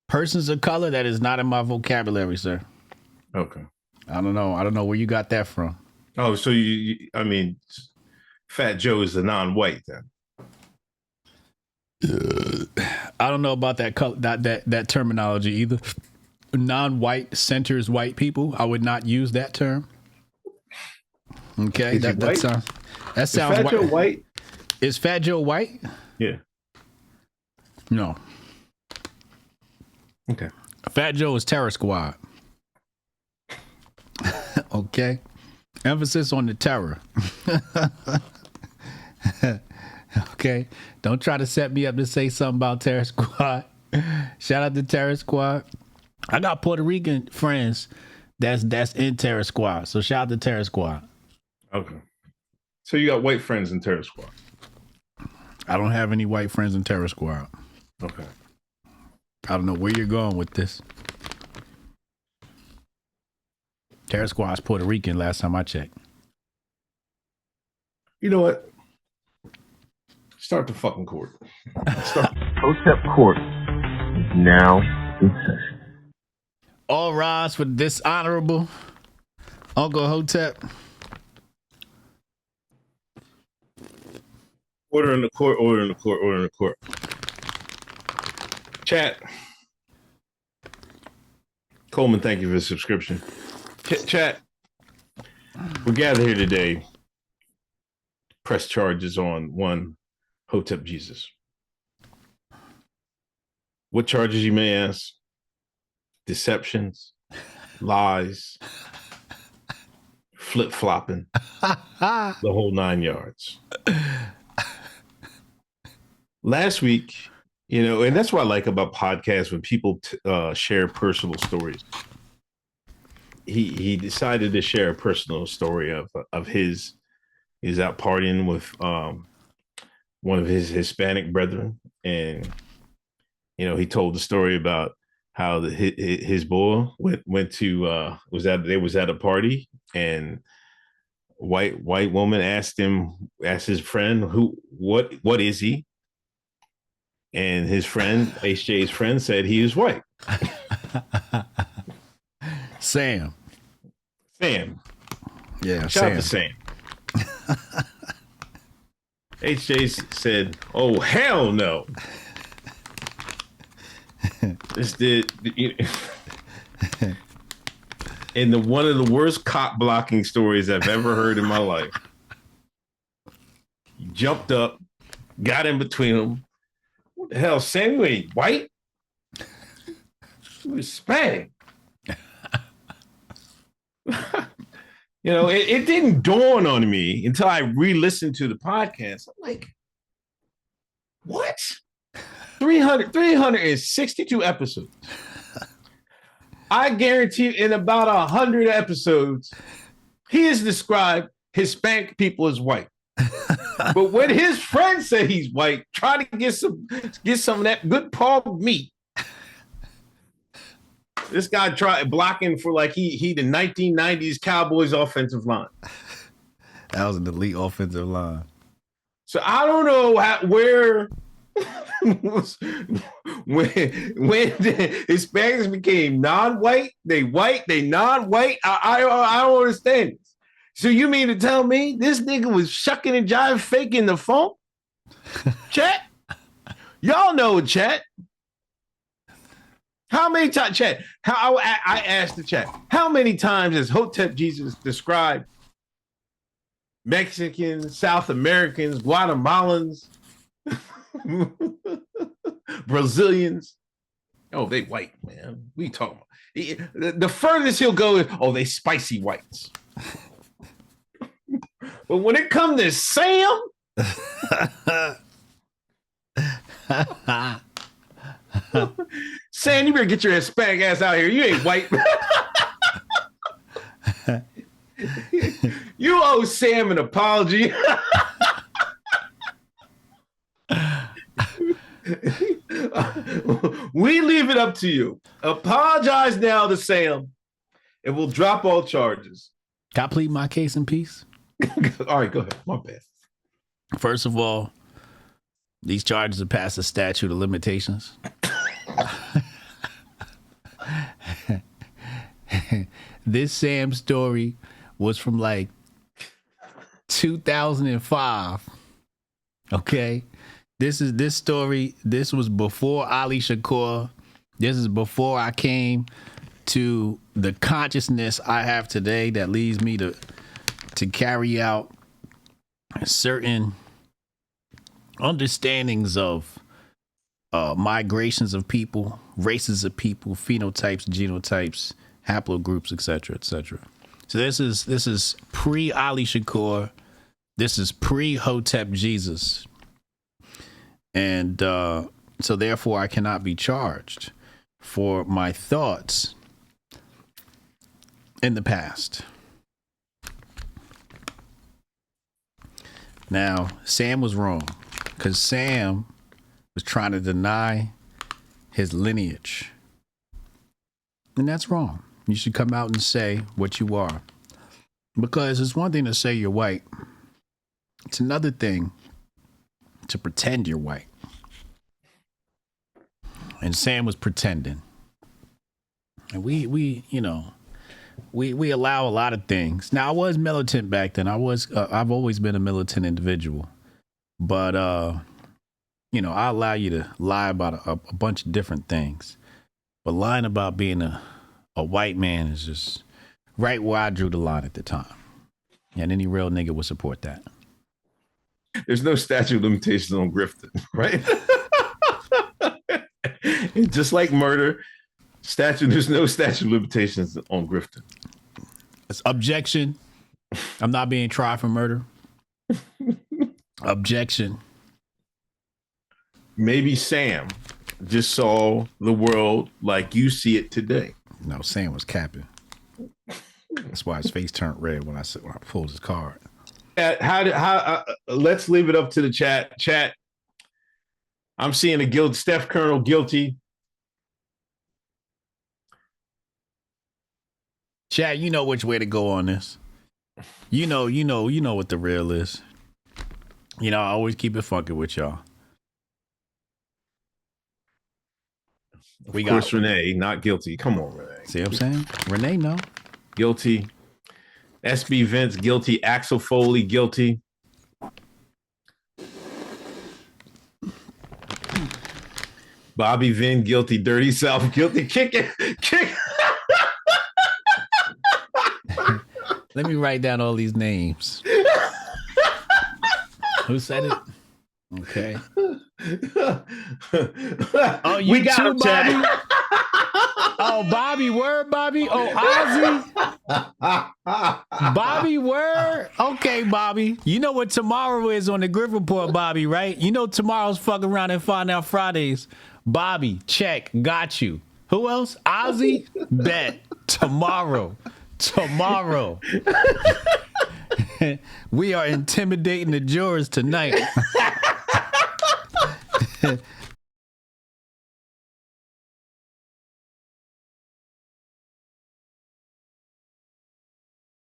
Persons of color, that is not in my vocabulary, sir. Okay. I don't know where you got that from. Oh, so I mean, Fat Joe is a non-white then. I don't know about that color, that terminology either. Non-white centers white people. I would not use that term. Okay, that sounds Is Fat white. Joe white? Is Fat Joe white? Yeah. No. Okay. Fat Joe is Terror Squad. Okay. Emphasis on the terror. Okay. Don't try to set me up to say something about Terror Squad. Shout out to Terror Squad. I got Puerto Rican friends that's in Terror Squad. So shout out to Terror Squad. Okay. So you got white friends in Terror Squad? I don't have any white friends in Terror Squad. Okay. I don't know where you're going with this. Terror Squad's Puerto Rican last time I checked. You know what? Start the fucking court. Hotep Court is now in session. All rise for the dishonorable Uncle Hotep. Order in the court, order in the court, order in the court. Chat. Coleman, thank you for the subscription. Chat. We gathered here today. Press charges on one Hotep Jesus. What charges, you may ask? Deceptions, lies, flip-flopping, the whole 9 yards. Last week, and that's what I like about podcasts when people share personal stories. He decided to share a personal story of his. He's out partying with one of his Hispanic brethren, and he told the story about how his boy went to was at a party, and white woman asked his friend what is he, and his friend HJ's friend said he is white. Sam. Yeah, shout out to Sam. HJ said, "Oh hell no." This did in one of the worst cop blocking stories I've ever heard in my life. He jumped up, got in between them. What the hell, Sam? You ain't white? You Hispanic. It didn't dawn on me until I re-listened to the podcast. I'm like, what? 362 episodes. I guarantee in about 100 episodes, he has described Hispanic people as white. But when his friends say he's white, try to get some of that good pork meat. This guy tried blocking for like he the 1990s Cowboys offensive line. That was an elite offensive line. So I don't know where when the Hispanics became non-white, they non-white. I don't understand this. So you mean to tell me this nigga was shucking and jive faking the phone? Chat? Y'all know chat. How many times, chat? I asked the chat, how many times has Hotep Jesus described Mexicans, South Americans, Guatemalans, Brazilians? Oh, they white, man. We talking about the furthest he'll go is, they spicy whites. But when it comes to Sam, Sam, you better get your Hispanic ass out here. You ain't white. You owe Sam an apology. We leave it up to you. Apologize now to Sam, and we'll drop all charges. Can I plead my case in peace? All right, go ahead. My bad. First of all, these charges are past the statute of limitations. This Sam story was from like 2005. Okay. This story, this was before Ali Shakur. This is before I came to the consciousness I have today that leads me to carry out certain understandings of migrations of people, races of people, phenotypes, genotypes, haplogroups, etc., etc. So this is pre Ali Shakur. This is pre Hotep Jesus, and so therefore I cannot be charged for my thoughts in the past. Now, Sam was wrong because Sam was trying to deny his lineage. And that's wrong. You should come out and say what you are. Because it's one thing to say you're white. It's another thing to pretend you're white. And Sam was pretending. And we allow a lot of things. Now, I was militant back then. I've always been a militant individual. But, I allow you to lie about a bunch of different things. But lying about being a white man is just right where I drew the line at the time. And any real nigga would support that. There's no statute of limitations on grifting, right? Just like murder, there's no statute of limitations on grifting. It's objection. I'm not being tried for murder. Objection. Maybe Sam just saw the world like you see it today. No, Sam was capping. That's why his face turned red when I pulled his card. Let's leave it up to the chat. Chat. I'm seeing a guilt. Steph Colonel guilty. Chat, you know which way to go on this. You know what the real is. I always keep it funky with y'all. Of course, Renee, not guilty. Come on, Renee. See what I'm saying? Renee, no. Guilty. SB Vince, guilty. Axel Foley, guilty. Bobby Vin, guilty. Dirty South, guilty. Kick it. Let me write down all these names. Who said it? Okay. Oh, you got too, Bobby? Oh, Bobby, word, Bobby? Oh, Ozzy? Bobby, word? Okay, Bobby. You know what tomorrow is on the Griff Report, Bobby, right? You know tomorrow's fucking around and find out Fridays. Bobby, check. Got you. Who else? Ozzy? Bet. Tomorrow. We are intimidating the jurors tonight.